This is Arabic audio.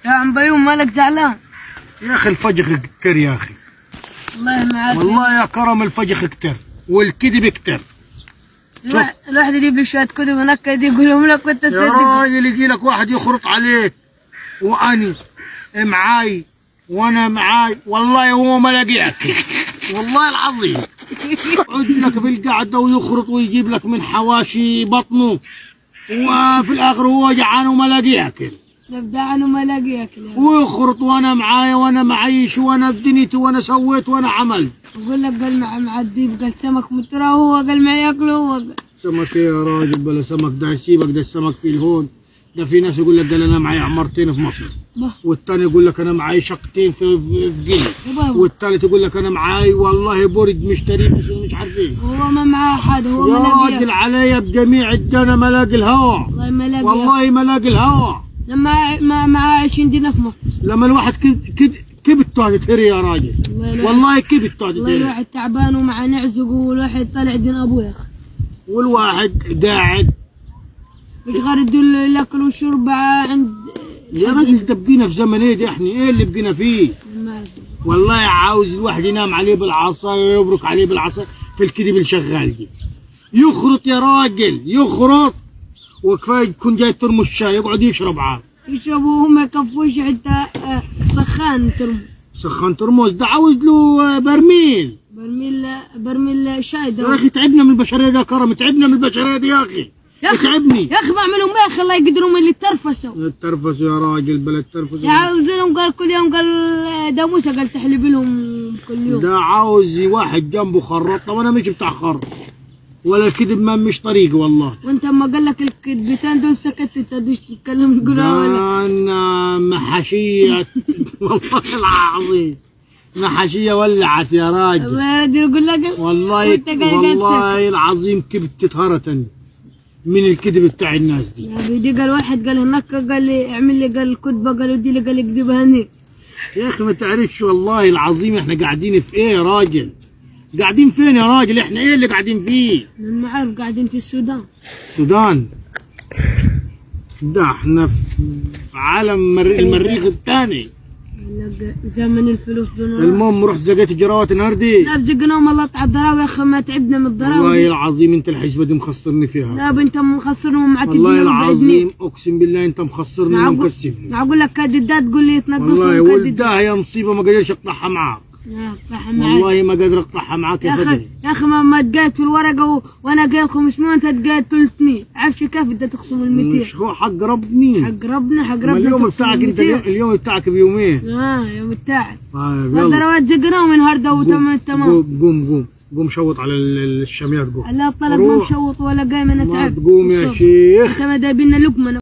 يا عم بيوم مالك زعلان؟ يا اخي الفجخ كتر يا اخي. والله ما عارف. والله يا كرم الفجخ كتر والكذب كتر. الواحد يجيب لي شويه كذب هناك يقولهم لك وانت تصدق. يا راجل يجي لك واحد يخرط عليك واني معاي وانا معاي والله هو ما لاقيك والله العظيم. يقعد لك في القعده ويخرط ويجيب لك من حواشي بطنه وفي الاخر هو جعان وما لاقيك. جعان وما لاقيك ويخرط وانا معايا وانا معيش وانا في دنيتي وانا سويت وانا عملت. بقول لك قال مع الديب قال سمك مترا هو قال ما ياكله هو قال. سمك ايه يا راجل بلا سمك ده هيسيبك ده السمك في الهون. ده في ناس يقول لك قال انا معي عمارتين في مصر والثاني يقول لك انا معي شقتين في جنة والثالث يقول لك انا معي والله برج مشتري مش عارف ايه. هو ما معاه حد هو ما لاقي. يا راجل علي بجميع الدنا ما لاقي الهوا والله ما لاقي الهوا. لما معاه 20 دينار في مصر. لما الواحد كبت تقعد تهري يا راجل والله كبت تقعد تهري. والله الواحد تعبان ومع نعزق والواحد طالع دين ابوه يا اخي. والواحد قاعد مش غير يدل الاكل والشرب عند. يا راجل ده بقينا في زمن ايه ده احنا ايه اللي بقينا فيه؟ والله عاوز الواحد ينام عليه بالعصايه يبرك عليه بالعصايه في الكذب الشغال دي. يخرط يا راجل يخرط وكفايه يكون جاي ترمس شاي يقعد يشرب عاد. يشربوا وهم ما يكفوش حتى سخان ترمس. سخان ترمس ده عاوز له برميل. برميل شاي ده. يا اخي تعبنا من البشريه ده يا كرم تعبنا من البشريه دي يا اخي. تعبني يا اخي بعملهم ايه يا اخي الله يقدرهم اللي ترفسوا. ترفسوا يا راجل بلا ترفسوا. يا عاوز لهم قال كل يوم قال ده موسى قال تحلب لهم كل يوم. ده عاوز واحد جنبه خرط. طب انا مش بتاع خرط ولا الكذب ما مش طريقي والله. وانت اما قال لك الكذبتين دول سكت انت دوش تتكلم تقولها ولا؟ انا محاشيه والله العظيم محاشيه ولعت يا راجل. الله يا راجل يقول لك والله العظيم كبت تتهرتني من الكذب بتاع الناس دي. يا بيدي قال واحد قال هناك قال لي اعمل لي قال كتبه قال ودي لي قال اكتبها هنيك. يا اخي ما تعرفش والله العظيم احنا قاعدين في ايه يا راجل؟ قاعدين فين يا راجل؟ احنا ايه اللي قاعدين فيه؟ ما عارف قاعدين في السودان. السودان؟ ده احنا في عالم المريخ الثاني. زمن الفلوس دول. المهم رحت زقيت جراوات النهاردي. لا بزقناهم الله تعب الضراوه يا اخي ما تعبنا من الضراوه. والله العظيم انت الحسبه دي مخسرني فيها. لا انت مخسرني ومعتبني. والله العظيم اقسم بالله انت مخسرني ومكسبني. اقول لك كددات تقول لي يتنقصوا. والله ولدها يا نصيبه ما قدرش اقطعها معاك. والله ما قادر اقطعها معاك يا اخي. يا اخي ما تقيت في الورقه وانا قايل 500 انت تقيت 300 عارف كيف بدك تخصم ال 200. مش هو حق ربني. حق ربنا اليوم بتاعك انت اليوم بتاعك بيومين. يوم بتاعك. طيب يلا الدروات زقناهم النهارده وتمام. قوم شوط على الشميات قوم. لا طلب ما مشوط ولا قايم انا تعبت. قوم يا شيخ. انت ما دايبين لقمه.